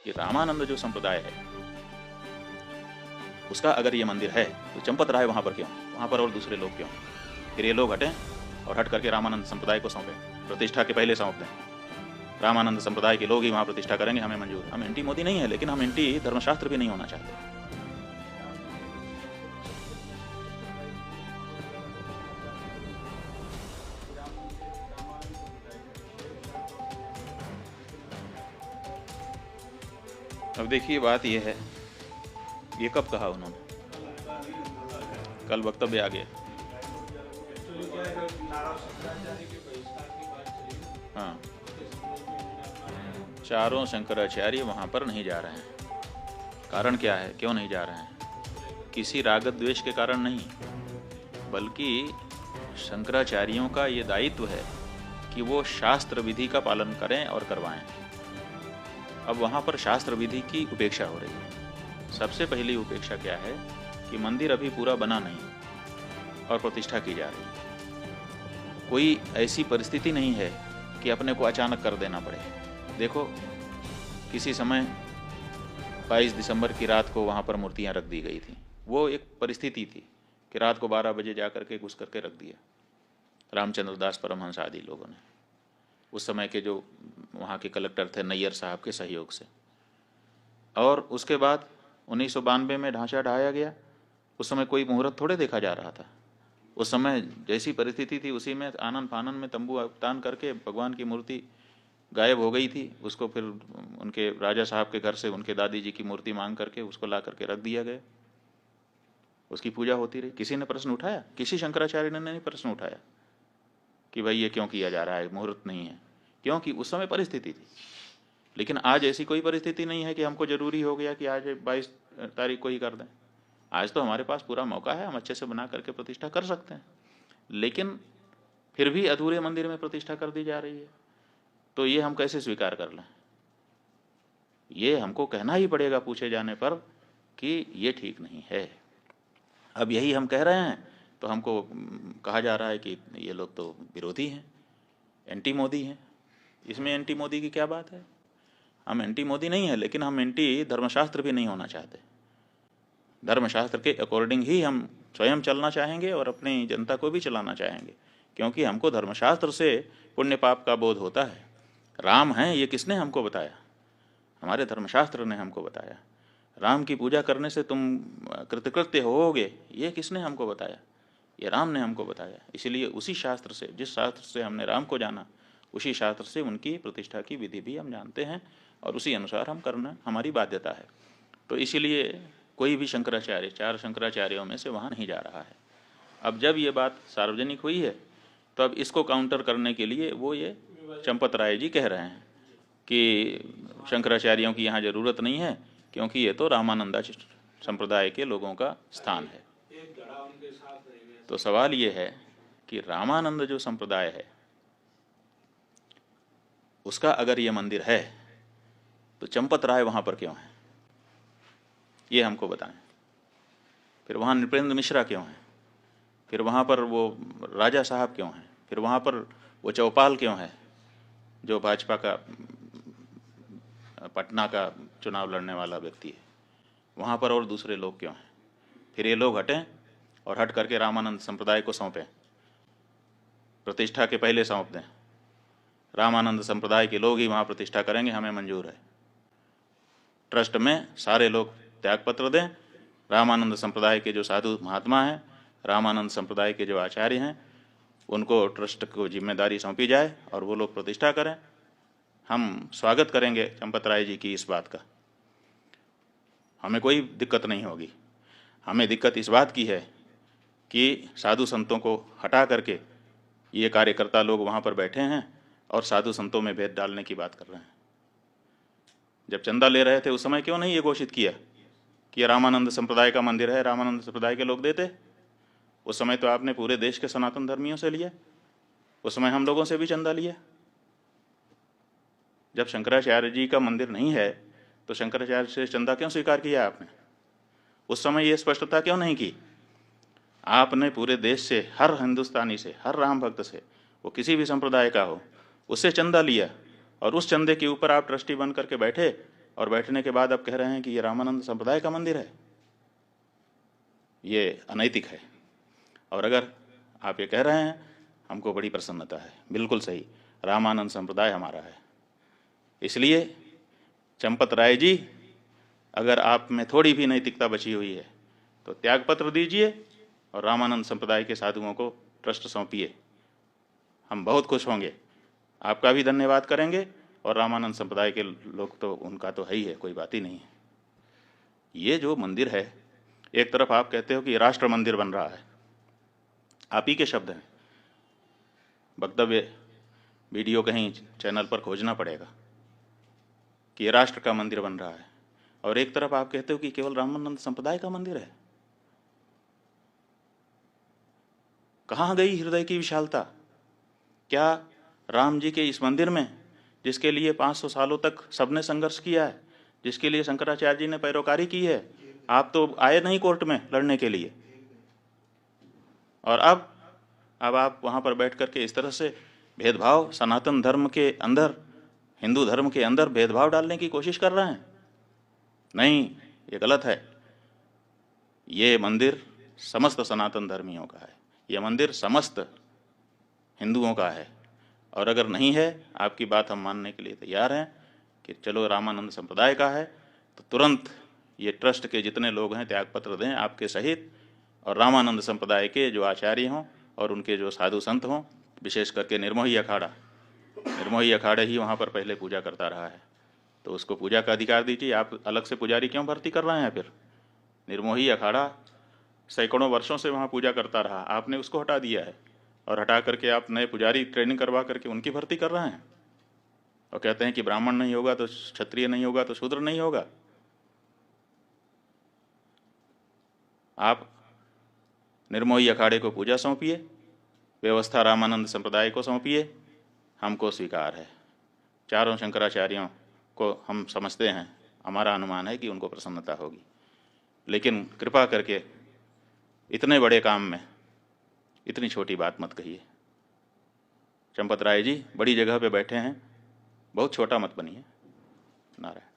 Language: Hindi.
कि रामानंद जो संप्रदाय है उसका अगर ये मंदिर है तो चंपत राय वहाँ पर क्यों, वहाँ पर और दूसरे लोग क्यों? फिर ये लोग हटें और हट करके रामानंद संप्रदाय को सौंपें, प्रतिष्ठा के पहले सौंप दें। रामानंद संप्रदाय के लोग ही वहाँ प्रतिष्ठा करेंगे, हमें मंजूर। हम एंटी मोदी नहीं है, लेकिन हम एंटी धर्मशास्त्र भी नहीं होना चाहते। अब देखिए बात यह है, ये कब कहा उन्होंने? कल वक्तव्य आ गया। हाँ, चारों शंकराचार्य वहाँ पर नहीं जा रहे हैं। कारण क्या है, क्यों नहीं जा रहे हैं? किसी राग द्वेष के कारण नहीं, बल्कि शंकराचार्यों का ये दायित्व है कि वो शास्त्र विधि का पालन करें और करवाएं। अब वहाँ पर शास्त्र विधि की उपेक्षा हो रही है। सबसे पहली उपेक्षा क्या है कि मंदिर अभी पूरा बना नहीं और प्रतिष्ठा की जा रही है। कोई ऐसी परिस्थिति नहीं है कि अपने को अचानक कर देना पड़े। देखो, किसी समय 22 दिसंबर की रात को वहाँ पर मूर्तियाँ रख दी गई थी। वो एक परिस्थिति थी कि रात को 12 बजे जा करके घुस करके रख दिया रामचंद्र दास परमहंस आदि लोगों ने, उस समय के जो वहाँ के कलेक्टर थे नैयर साहब के सहयोग से। और उसके बाद 1992 में ढांचा ढाया गया। उस समय कोई मुहूर्त थोड़े देखा जा रहा था। उस समय जैसी परिस्थिति थी उसी में आनन फानन में तंबू तान करके भगवान की मूर्ति गायब हो गई थी। उसको फिर उनके राजा साहब के घर से उनके दादी जी की मूर्ति मांग करके उसको ला करके रख दिया गया। उसकी पूजा होती रही। किसी ने प्रश्न उठाया? किसी शंकराचार्य ने नहीं प्रश्न उठाया कि भाई ये क्यों किया जा रहा है, मुहूर्त नहीं है। क्योंकि उस समय परिस्थिति थी। लेकिन आज ऐसी कोई परिस्थिति नहीं है कि हमको जरूरी हो गया कि आज 22 तारीख को ही कर दें। आज तो हमारे पास पूरा मौका है, हम अच्छे से बना करके प्रतिष्ठा कर सकते हैं। लेकिन फिर भी अधूरे मंदिर में प्रतिष्ठा कर दी जा रही है, तो ये हम कैसे स्वीकार कर लें? ये हमको कहना ही पड़ेगा पूछे जाने पर कि ये ठीक नहीं है। अब यही हम कह रहे हैं तो हमको कहा जा रहा है कि ये लोग तो विरोधी हैं, एंटी मोदी हैं। इसमें एंटी मोदी की क्या बात है? हम एंटी मोदी नहीं है, लेकिन हम एंटी धर्मशास्त्र भी नहीं होना चाहते। धर्मशास्त्र के अकॉर्डिंग ही हम स्वयं चलना चाहेंगे और अपनी जनता को भी चलाना चाहेंगे, क्योंकि हमको धर्मशास्त्र से पुण्य पाप का बोध होता है। राम हैं ये किसने हमको बताया? हमारे धर्मशास्त्र ने हमको बताया। राम की पूजा करने से तुम कृतकृत्य होोगे, ये किसने हमको बताया? ये राम ने हमको बताया। इसलिए उसी शास्त्र से, जिस शास्त्र से हमने राम को जाना, उसी शास्त्र से उनकी प्रतिष्ठा की विधि भी हम जानते हैं और उसी अनुसार हम करना हमारी बाध्यता है। तो इसीलिए कोई भी शंकराचार्य, 4 शंकराचार्यों में से वहाँ नहीं जा रहा है। अब जब ये बात सार्वजनिक हुई है तो अब इसको काउंटर करने के लिए वो ये चंपत राय जी कह रहे हैं कि शंकराचार्यों की यहाँ ज़रूरत नहीं है, क्योंकि ये तो रामानंदा संप्रदाय के लोगों का स्थान है। तो सवाल ये है कि रामानंद जो संप्रदाय है उसका अगर ये मंदिर है तो चंपत राय वहाँ पर क्यों है, ये हमको बताएं। फिर वहाँ नृपेंद्र मिश्रा क्यों है? फिर वहाँ पर वो राजा साहब क्यों हैं? फिर वहाँ पर वो चौपाल क्यों है जो भाजपा का पटना का चुनाव लड़ने वाला व्यक्ति है? वहाँ पर और दूसरे लोग क्यों हैं? फिर ये लोग हटें और हट करके रामानंद संप्रदाय को सौंपें, प्रतिष्ठा के पहले सौंप दें। रामानंद संप्रदाय के लोग ही वहाँ प्रतिष्ठा करेंगे, हमें मंजूर है। ट्रस्ट में सारे लोग त्यागपत्र दें। रामानंद संप्रदाय के जो साधु महात्मा हैं, रामानंद संप्रदाय के जो आचार्य हैं, उनको ट्रस्ट को जिम्मेदारी सौंपी जाए और वो लोग प्रतिष्ठा करें। हम स्वागत करेंगे चंपत राय जी की इस बात का, हमें कोई दिक्कत नहीं होगी। हमें दिक्कत इस बात की है कि साधु संतों को हटा करके ये कार्यकर्ता लोग वहाँ पर बैठे हैं और साधु संतों में भेद डालने की बात कर रहे हैं। जब चंदा ले रहे थे उस समय क्यों नहीं ये घोषित किया कि ये रामानंद संप्रदाय का मंदिर है, रामानंद संप्रदाय के लोग देते? उस समय तो आपने पूरे देश के सनातन धर्मियों से लिया, उस समय हम लोगों से भी चंदा लिया। जब शंकराचार्य जी का मंदिर नहीं है तो शंकराचार्य से चंदा क्यों स्वीकार किया आपने? उस समय ये स्पष्टता क्यों नहीं की? आपने पूरे देश से, हर हिंदुस्तानी से, हर राम भक्त से, वो किसी भी संप्रदाय का हो, उससे चंदा लिया और उस चंदे के ऊपर आप ट्रस्टी बन करके बैठे और बैठने के बाद अब कह रहे हैं कि ये रामानंद संप्रदाय का मंदिर है, ये अनैतिक है। और अगर आप ये कह रहे हैं हमको बड़ी प्रसन्नता है, बिल्कुल सही, रामानंद संप्रदाय हमारा है। इसलिए चंपत राय जी, अगर आप में थोड़ी भी नैतिकता बची हुई है तो त्यागपत्र दीजिए और रामानंद संप्रदाय के साधुओं को ट्रस्ट सौंपिए। हम बहुत खुश होंगे, आपका भी धन्यवाद करेंगे, और रामानंद संप्रदाय के लोग तो उनका तो है ही है, कोई बात ही नहीं है। ये जो मंदिर है, एक तरफ आप कहते हो कि राष्ट्र मंदिर बन रहा है, आप ही के शब्द हैं, वक्तव्य वीडियो कहीं चैनल पर खोजना पड़ेगा कि ये राष्ट्र का मंदिर बन रहा है, और एक तरफ आप कहते हो कि केवल रामानंद संप्रदाय का मंदिर है। कहाँ गई हृदय की विशालता? क्या राम जी के इस मंदिर में, जिसके लिए 500 सालों तक सबने संघर्ष किया है, जिसके लिए शंकराचार्य जी ने पैरोकारी की है, आप तो आए नहीं कोर्ट में लड़ने के लिए, और अब आप वहाँ पर बैठ करके इस तरह से भेदभाव, सनातन धर्म के अंदर, हिंदू धर्म के अंदर भेदभाव डालने की कोशिश कर रहे हैं। नहीं, ये गलत है। ये मंदिर समस्त सनातन धर्मियों का है, ये मंदिर समस्त हिंदुओं का है, और अगर नहीं है, आपकी बात हम मानने के लिए तैयार हैं कि चलो रामानंद संप्रदाय का है, तो तुरंत ये ट्रस्ट के जितने लोग हैं त्यागपत्र दें आपके सहित, और रामानंद संप्रदाय के जो आचार्य हों और उनके जो साधु संत हों, विशेष करके निर्मोही अखाड़ा ही वहाँ पर पहले पूजा करता रहा है, तो उसको पूजा का अधिकार दीजिए। आप अलग से पुजारी क्यों भर्ती कर रहे हैं? फिर निर्मोही अखाड़ा सैकड़ों वर्षों से वहाँ पूजा करता रहा, आपने उसको हटा दिया है, और हटा करके आप नए पुजारी ट्रेनिंग करवा करके उनकी भर्ती कर रहे हैं, और कहते हैं कि ब्राह्मण नहीं होगा तो क्षत्रिय नहीं होगा तो शूद्र नहीं होगा। आप निर्मोही अखाड़े को पूजा सौंपिए, व्यवस्था रामानंद संप्रदाय को सौंपिए, हमको स्वीकार है। चारों शंकराचार्यों को हम समझते हैं, हमारा अनुमान है कि उनको प्रसन्नता होगी, लेकिन कृपा करके इतने बड़े काम में इतनी छोटी बात मत कहिए। चंपत राय जी बड़ी जगह पे बैठे हैं, बहुत छोटा मत बनिए। नारायण।